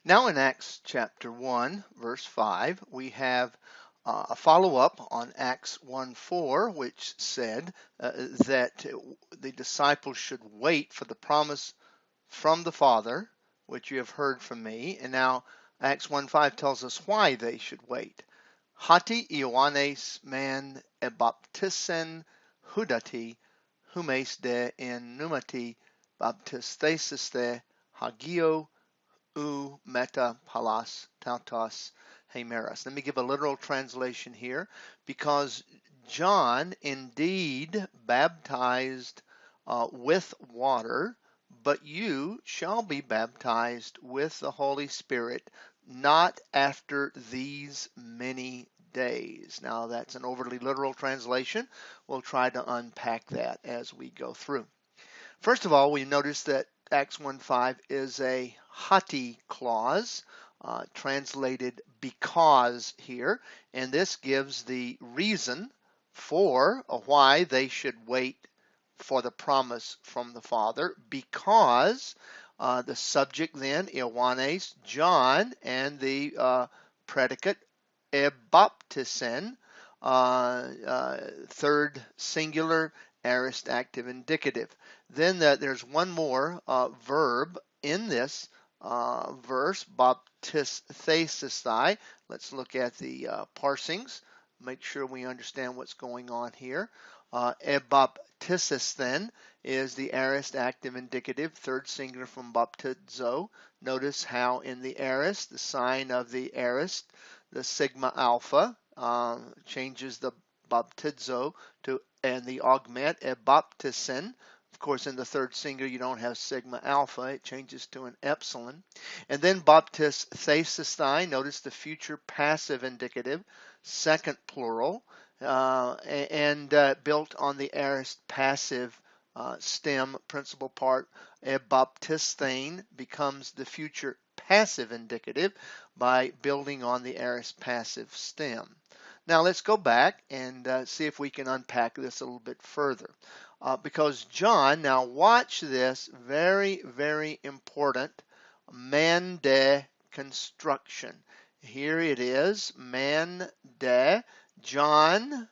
Now in Acts chapter 1, verse 5, we have a follow-up on Acts 1:4, which said that the disciples should wait for the promise from the Father, which you have heard from me. And now Acts 1:5 tells us why they should wait. Hati Ioannes man ebaptisen hudati humes de in pneumati baptisthesis de hagio u meta palas tautos hemeras. Let me give a literal translation here. Because John indeed baptized with water, but you shall be baptized with the Holy Spirit not after these many days. Now that's an overly literal translation. We'll try to unpack that as we go through. First of all, we notice that Acts 1:5 is a hati clause, translated because here, and this gives the reason for why they should wait for the promise from the Father, because the subject then, Ioannes, John, and the predicate, ebaptisen, third singular, aorist active indicative. Then there's one more verb in this verse, baptisthesisai. Let's look at the parsings, make sure we understand what's going on here. Ebaptisis then is the aorist active indicative, third singular from baptizo. Notice how in the aorist, the sign of the aorist, the sigma alpha, changes the baptizo to, and the augment, ebaptisen. Of course, in the third singular, you don't have sigma alpha. It changes to an epsilon. And then baptisthesisai, notice the future passive indicative, second plural, and built on the aorist passive stem principal part. Ebaptisthein becomes the future passive indicative by building on the aorist passive stem. Now let's go back and see if we can unpack this a little bit further. Because John, now watch this, very, very important, man de construction. Here it is, man de. John,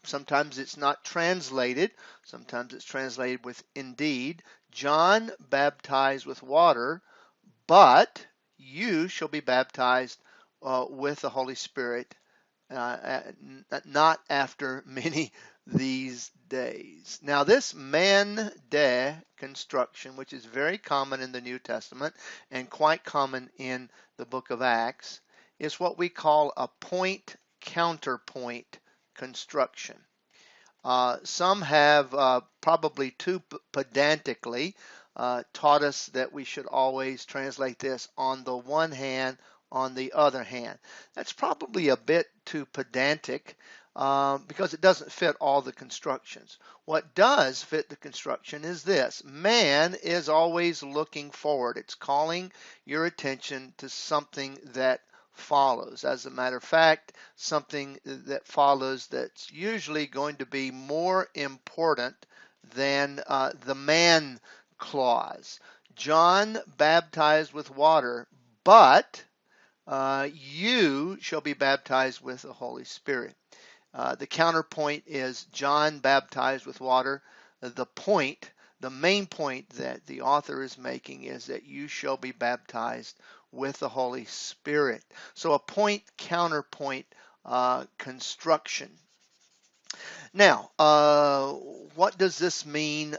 sometimes it's not translated, sometimes it's translated with indeed. John baptized with water, but you shall be baptized with the Holy Spirit not after many these days. Now this man de construction, which is very common in the New Testament and quite common in the book of Acts, is what we call a point counterpoint construction. Some have probably too pedantically taught us that we should always translate this on the one hand, on the other hand. That's probably a bit too pedantic because it doesn't fit all the constructions. What does fit the construction is this. Man is always looking forward. It's calling your attention to something that follows. As a matter of fact, something that follows that's usually going to be more important than the man clause. John baptized with water, but you shall be baptized with the Holy Spirit. The counterpoint is John baptized with water. The point, the main point that the author is making is that you shall be baptized with the Holy Spirit. So a point counterpoint construction. Now, what does this mean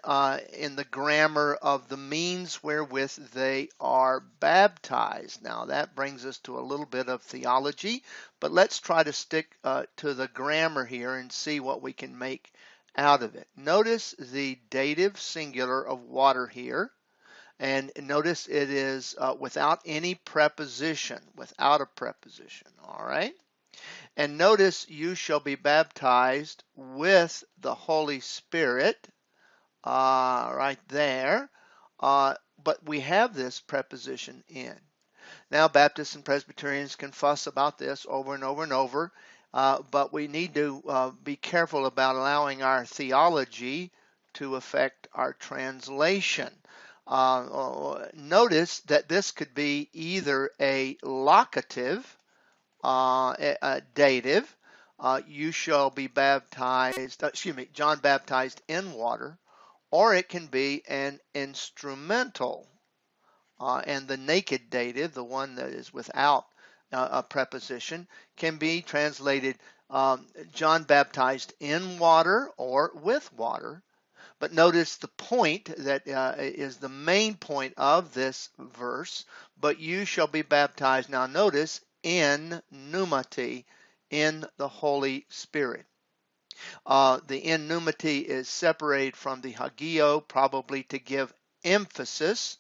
in the grammar of the means wherewith they are baptized? Now, that brings us to a little bit of theology, but let's try to stick to the grammar here and see what we can make out of it. Notice the dative singular of water here, and notice it is without any preposition, without a preposition, all right? And notice you shall be baptized with the Holy Spirit, right there. But we have this preposition in. Now, Baptists and Presbyterians can fuss about this over and over and over, but we need to be careful about allowing our theology to affect our translation. Notice that this could be either a locative, a dative, you shall be baptized, John baptized in water, or it can be an instrumental. And the naked dative, the one that is without a preposition, can be translated John baptized in water or with water. But notice the point that is the main point of this verse, but you shall be baptized. Now notice, in pneumati, in the Holy Spirit. The in pneumati is separated from the hagio, probably to give emphasis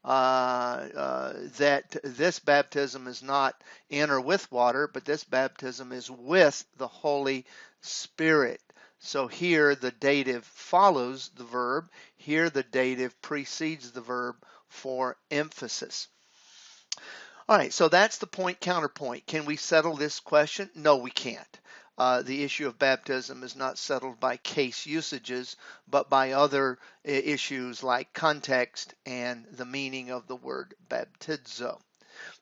that this baptism is not in or with water, but this baptism is with the Holy Spirit. So here the dative follows the verb. Here the dative precedes the verb for emphasis. All right, so that's the point counterpoint. Can we settle this question? No, we can't. The issue of baptism is not settled by case usages, but by other issues like context and the meaning of the word baptizo.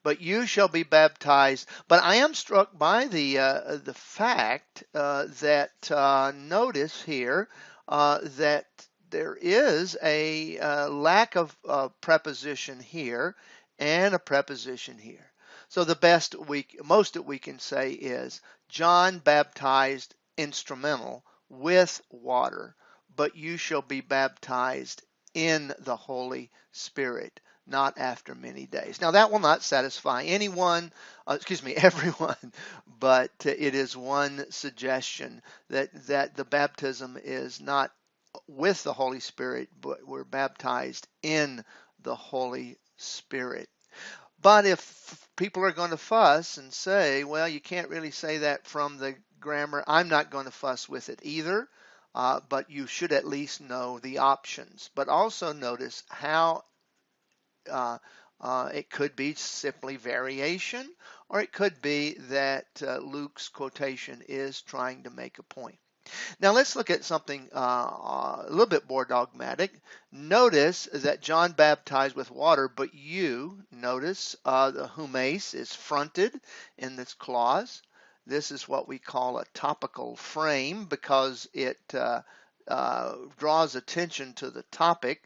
But you shall be baptized. But I am struck by the fact that notice here that there is a lack of preposition here and a preposition here. So the most that we can say is John baptized instrumental with water, but you shall be baptized in the Holy Spirit, not after many days. Now that will not satisfy everyone, but it is one suggestion that the baptism is not with the Holy Spirit, but we're baptized in the Holy Spirit. But if people are going to fuss and say, well, you can't really say that from the grammar, I'm not going to fuss with it either, but you should at least know the options. But also notice how it could be simply variation, or it could be that Luke's quotation is trying to make a point. Now let's look at something a little bit more dogmatic. Notice that John baptized with water, but you, notice the humes is fronted in this clause. This is what we call a topical frame because it draws attention to the topic.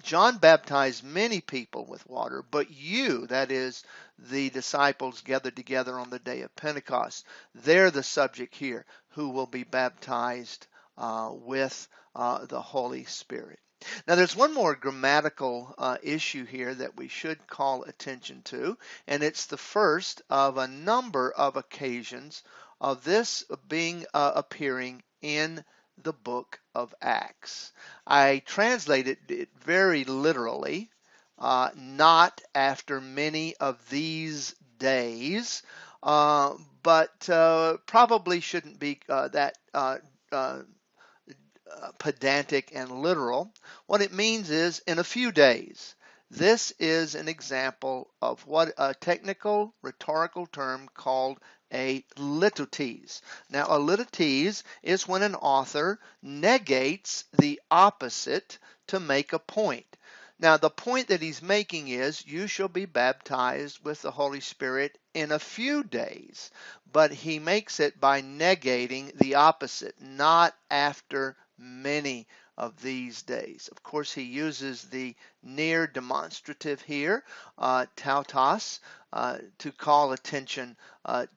John baptized many people with water, but you, that is, the disciples gathered together on the day of Pentecost, they're the subject here who will be baptized with the Holy Spirit. Now, there's one more grammatical issue here that we should call attention to, and it's the first of a number of occasions of this being appearing in the book of Acts. I translated it very literally, not after many of these days, but probably shouldn't be that pedantic and literal. What it means is in a few days. This is an example of what a technical rhetorical term called a litotes. Now, a litotes is when an author negates the opposite to make a point. Now, the point that he's making is you shall be baptized with the Holy Spirit in a few days, but he makes it by negating the opposite, not after many of these days. Of course, he uses the near demonstrative here, tautos, to call attention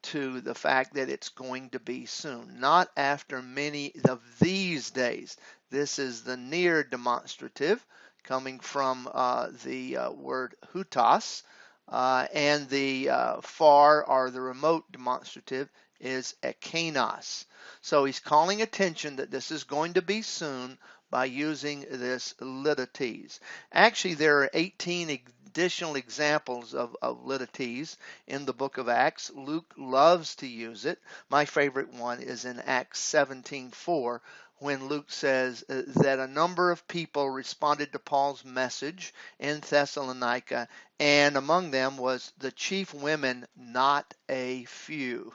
to the fact that it's going to be soon, not after many of these days. This is the near demonstrative coming from the word hutos, and the far or the remote demonstrative is ekenos. So he's calling attention that this is going to be soon by using this litotes. Actually, there are 18 additional examples of litotes in the book of Acts. Luke loves to use it. My favorite one is in Acts 17:4, when Luke says that a number of people responded to Paul's message in Thessalonica, and among them was the chief women, not a few.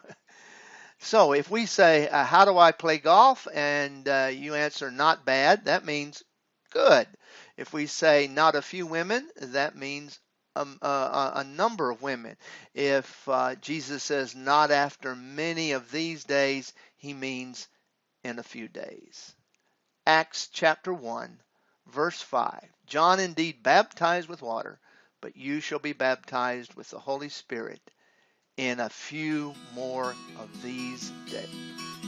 So if we say, how do I play golf? And you answer, not bad, that means good. If we say not a few women, that means a number of women. If Jesus says not after many of these days, he means in a few days. Acts chapter 1, verse 5. John indeed baptized with water, but you shall be baptized with the Holy Spirit in a few more of these days.